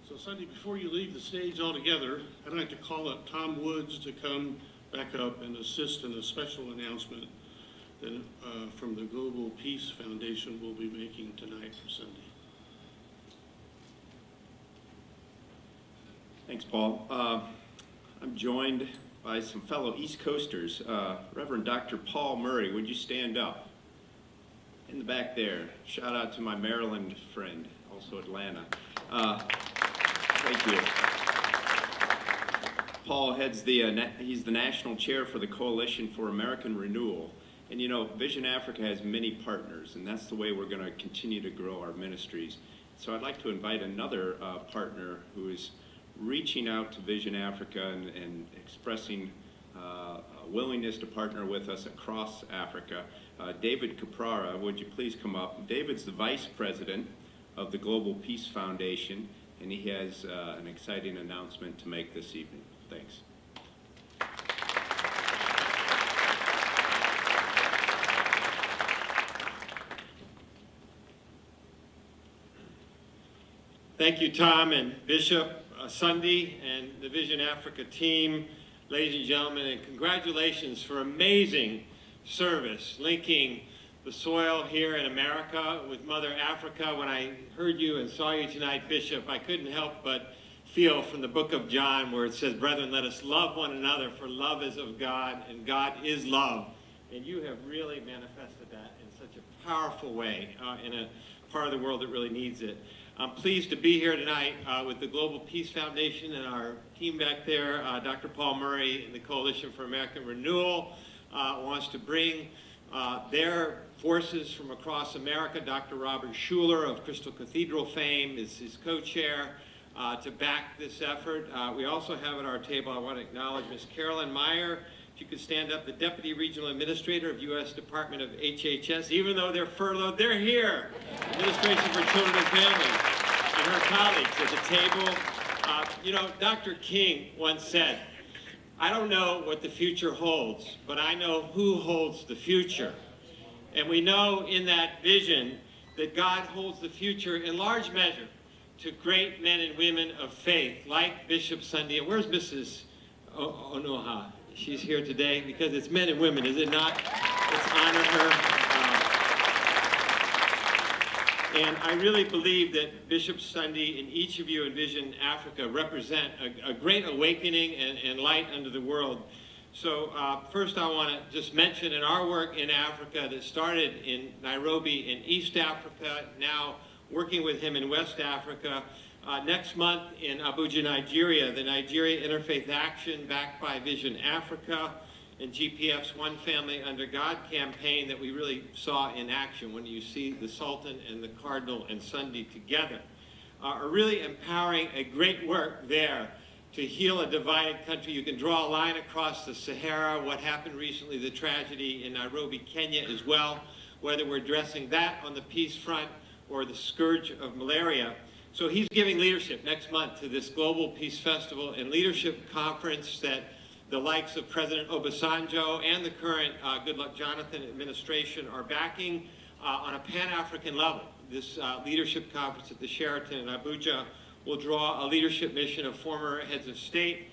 So Sunday, before you leave the stage altogether, I'd like to call up Tom Woods to come back up and assist in a special announcement that from the Global Peace Foundation we'll be making tonight for Sunday. Thanks, Paul. I'm joined by some fellow East Coasters. Reverend Dr. Paul Murray, would you stand up? In the back there. Shout out to my Maryland friend, also Atlanta. Thank you. Paul heads he's the national chair for the Coalition for American Renewal. And you know, Vision Africa has many partners, and that's the way we're going to continue to grow our ministries. So I'd like to invite another partner who is reaching out to Vision Africa and expressing a willingness to partner with us across Africa. David Caprara, would you please come up? David's the vice president of the Global Peace Foundation, and he has an exciting announcement to make this evening. Thanks. Thank you, Tom and Bishop Sunday and the Vision Africa team. Ladies and gentlemen, and congratulations for amazing service linking the soil here in America with Mother Africa. When I heard you and saw you tonight, Bishop, I couldn't help but feel from the book of John where it says, "Brethren, let us love one another, for love is of God, and God is love." And you have really manifested that in such a powerful way in a part of the world that really needs it. I'm pleased to be here tonight with the Global Peace Foundation and our team back there. Dr. Paul Murray and the Coalition for American Renewal wants to bring their forces from across America. Dr. Robert Schuller of Crystal Cathedral fame is his co-chair to back this effort. We also have at our table, I want to acknowledge Ms. Carolyn Meyer. If you could stand up, the Deputy Regional Administrator of U.S. Department of HHS. Even though they're furloughed, they're here. Administration for Children and Families, and her colleagues at the table. You know, Dr. King once said, "I don't know what the future holds, but I know who holds the future." And we know in that vision that God holds the future in large measure to great men and women of faith, like Bishop Sunday. And where's Mrs. Onuoha? She's here today because it's men and women, is it not? Let's honor her. And I really believe that Bishop Sunday and each of you in Vision Africa represent a great awakening and light unto the world. So first I want to just mention in our work in Africa that started in Nairobi in East Africa, now working with him in West Africa. Next month in Abuja, Nigeria, the Nigeria Interfaith Action backed by Vision Africa and GPF's One Family Under God campaign that we really saw in action when you see the Sultan and the Cardinal and Sunday together are really empowering a great work there to heal a divided country. You can draw a line across the Sahara, what happened recently, the tragedy in Nairobi, Kenya as well, whether we're addressing that on the peace front or the scourge of malaria. So he's giving leadership next month to this Global Peace Festival and Leadership Conference that the likes of President Obasanjo and the current Goodluck Jonathan administration are backing on a Pan-African level. This leadership conference at the Sheraton in Abuja will draw a leadership mission of former heads of state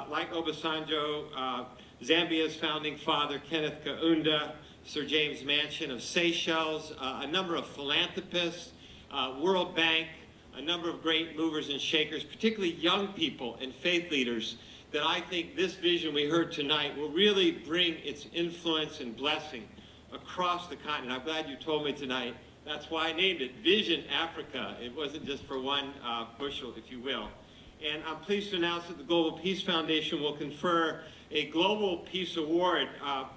like Obasanjo, Zambia's founding father Kenneth Kaunda, Sir James Manchin of Seychelles, a number of philanthropists, World Bank, a number of great movers and shakers, particularly young people and faith leaders, that I think this vision we heard tonight will really bring its influence and blessing across the continent. I'm glad you told me tonight. That's why I named it Vision Africa. It wasn't just for one bushel, if you will. And I'm pleased to announce that the Global Peace Foundation will confer a Global Peace Award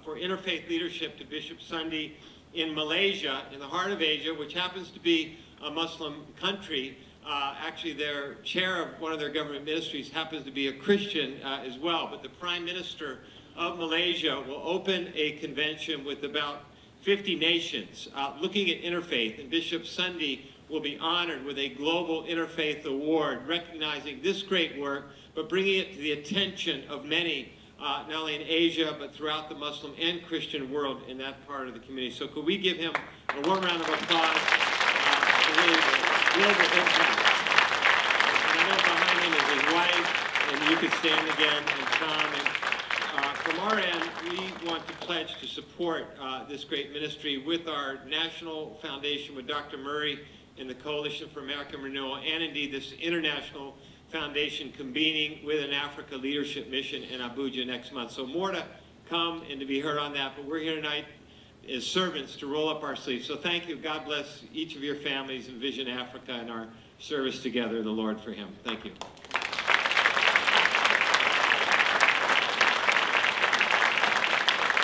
for interfaith leadership to Bishop Sunday in Malaysia, in the heart of Asia, which happens to be a Muslim country. Actually, their chair of one of their government ministries happens to be a Christian as well. But the Prime Minister of Malaysia will open a convention with about 50 nations looking at interfaith, and Bishop Sunday will be honored with a Global Interfaith Award recognizing this great work, but bringing it to the attention of many, not only in Asia, but throughout the Muslim and Christian world in that part of the community. So could we give him a warm round of applause for really the global impact. And I know stand again and come. And from our end, we want to pledge to support this great ministry with our national foundation, with Dr. Murray and the Coalition for American Renewal, and indeed this international foundation convening with an Africa leadership mission in Abuja next month. So more to come and to be heard on that, but we're here tonight as servants to roll up our sleeves. So thank you. God bless each of your families in Vision Africa and our service together in the Lord for him. Thank you.